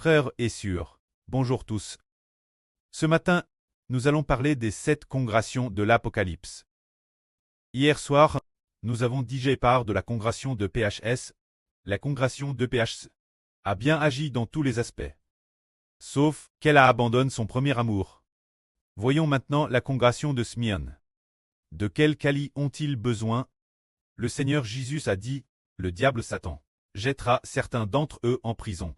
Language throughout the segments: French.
frères et sœurs, bonjour tous. Ce matin, nous allons parler des 7 congrations de l'Apocalypse. Hier soir, nous avons dit part de la congration de PHS. La congration de PHS a bien agi dans tous les aspects. Sauf qu'elle abandonne son premier amour. Voyons maintenant la congration de Smyrne. De quel Kali ont-ils besoin? Le Seigneur Jésus a dit, le diable Satan jettera certains d'entre eux en prison.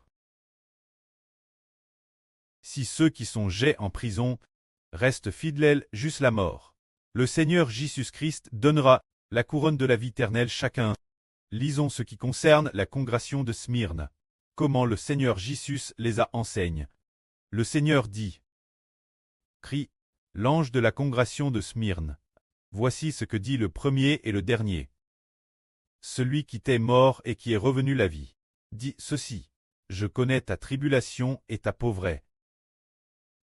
Si ceux qui sont jetés en prison restent fidèles jusqu'à la mort, le Seigneur Jésus-Christ donnera la couronne de la vie éternelle chacun. Lisons ce qui concerne la congration de Smyrne. Comment le Seigneur Jésus les a enseigne. Le Seigneur dit, crie, l'ange de la congration de Smyrne. Voici ce que dit le premier et le dernier. Celui qui t'est mort et qui est revenu la vie. Dit ceci, je connais ta tribulation et ta pauvresse.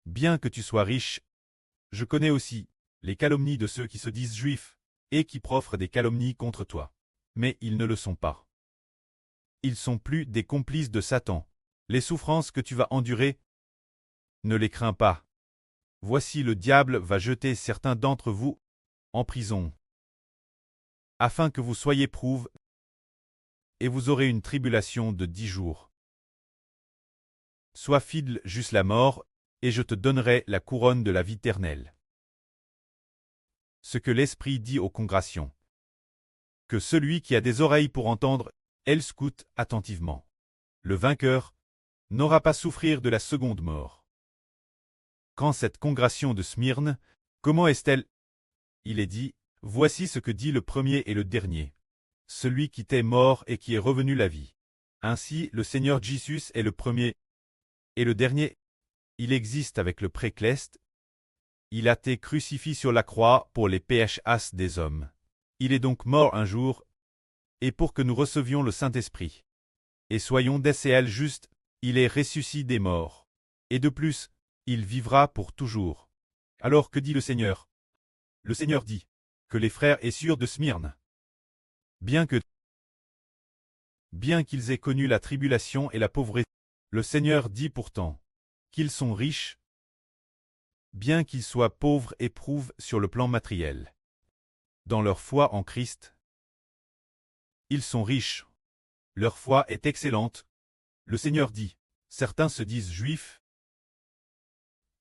Bien que tu sois riche, je connais aussi les calomnies de ceux qui se disent juifs et qui profèrent des calomnies contre toi. Mais ils ne le sont pas. Ils sont plus des complices de Satan. Les souffrances que tu vas endurer, ne les crains pas. Voici le diable va jeter certains d'entre vous en prison, afin que vous soyez prouvés, et vous aurez une tribulation de 10 jours. Sois fidèle jusqu'à la mort, et je te donnerai la couronne de la vie éternelle. Ce que l'Esprit dit aux congrations. Que celui qui a des oreilles pour entendre, elle scoute attentivement. Le vainqueur n'aura pas souffrir de la seconde mort. Quand cette congration de Smyrne, comment est-elle? Il est dit, voici ce que dit le premier et le dernier. Celui qui t'est mort et qui est revenu la vie. Ainsi, le Seigneur Jésus est le premier et le dernier. Il existe avec le précleste. Il a été crucifié sur la croix pour les PHS des hommes. Il est donc mort un jour, et pour que nous recevions le Saint-Esprit. Et soyons d'SL juste, il est ressuscité des morts. Et de plus, il vivra pour toujours. Alors que dit le Seigneur? Le Seigneur dit que les frères et sœurs de Smyrne, bien qu'ils aient connu la tribulation et la pauvreté, le Seigneur dit pourtant qu'ils sont riches, bien qu'ils soient pauvres et éprouvent sur le plan matériel. Dans leur foi en Christ, ils sont riches. Leur foi est excellente. Le Seigneur dit, certains se disent juifs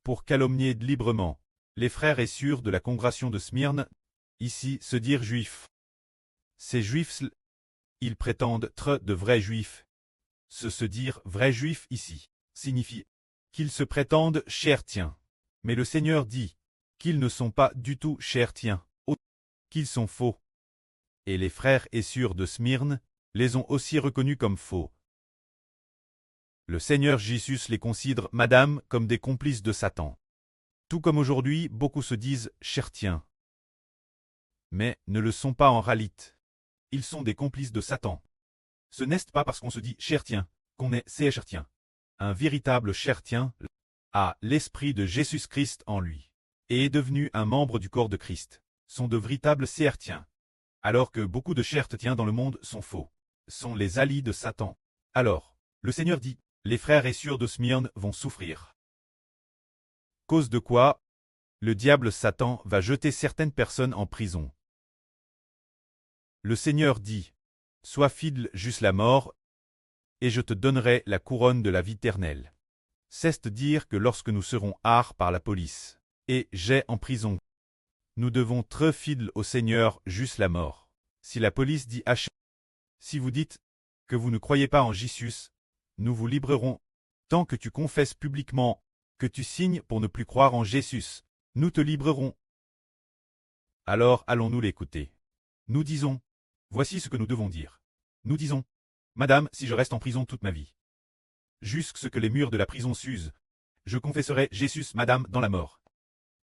pour calomnier librement les frères et sœurs de la congration de Smyrne, ici se dire juifs. Ces juifs, ils prétendent être de vrais juifs. Se dire vrais juifs ici signifie qu'ils se prétendent chrétiens. Mais le Seigneur dit qu'ils ne sont pas du tout chrétiens, qu'ils sont faux. Et les frères et sœurs de Smyrne les ont aussi reconnus comme faux. Le Seigneur Jésus les considère, madame, comme des complices de Satan. Tout comme aujourd'hui, beaucoup se disent chrétiens, mais ne le sont pas en réalité. Ils sont des complices de Satan. Ce n'est pas parce qu'on se dit chrétien qu'on est chrétien. Un véritable chrétien a l'esprit de Jésus-Christ en lui et est devenu un membre du corps de Christ. Sont de véritables chrétiens. Alors que beaucoup de chrétiens dans le monde sont faux, sont les alliés de Satan. Alors, le Seigneur dit, les frères et sœurs de Smyrne vont souffrir. Cause de quoi? Le diable Satan va jeter certaines personnes en prison. Le Seigneur dit, sois fidèle jusqu'à la mort, et je te donnerai la couronne de la vie éternelle. C'est dire que lorsque nous serons arrêtés par la police, et jetés en prison, nous devons être fidèles au Seigneur jusqu'à la mort. Si la police dit H, si vous dites que vous ne croyez pas en Jésus, nous vous libérerons. Tant que tu confesses publiquement que tu signes pour ne plus croire en Jésus, nous te libérerons. Alors allons-nous l'écouter. Nous disons, voici ce que nous devons dire. Nous disons, madame, si je reste en prison toute ma vie, jusqu'à ce que les murs de la prison s'usent, je confesserai Jésus, madame, dans la mort.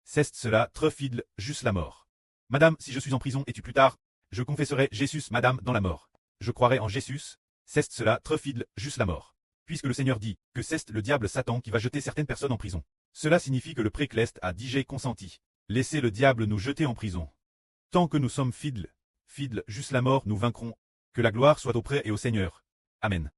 C'est cela, très fidèle, jusqu'à la mort. Madame, si je suis en prison et tu plus tard, je confesserai Jésus, madame, dans la mort. Je croirai en Jésus, c'est cela, très fidèle, jusqu'à la mort. Puisque le Seigneur dit que c'est le diable Satan qui va jeter certaines personnes en prison. Cela signifie que le précleste a déjà consenti. Laissez le diable nous jeter en prison. Tant que nous sommes fidèles jusqu'à la mort, nous vaincrons. Que la gloire soit auprès et au Seigneur. Amen.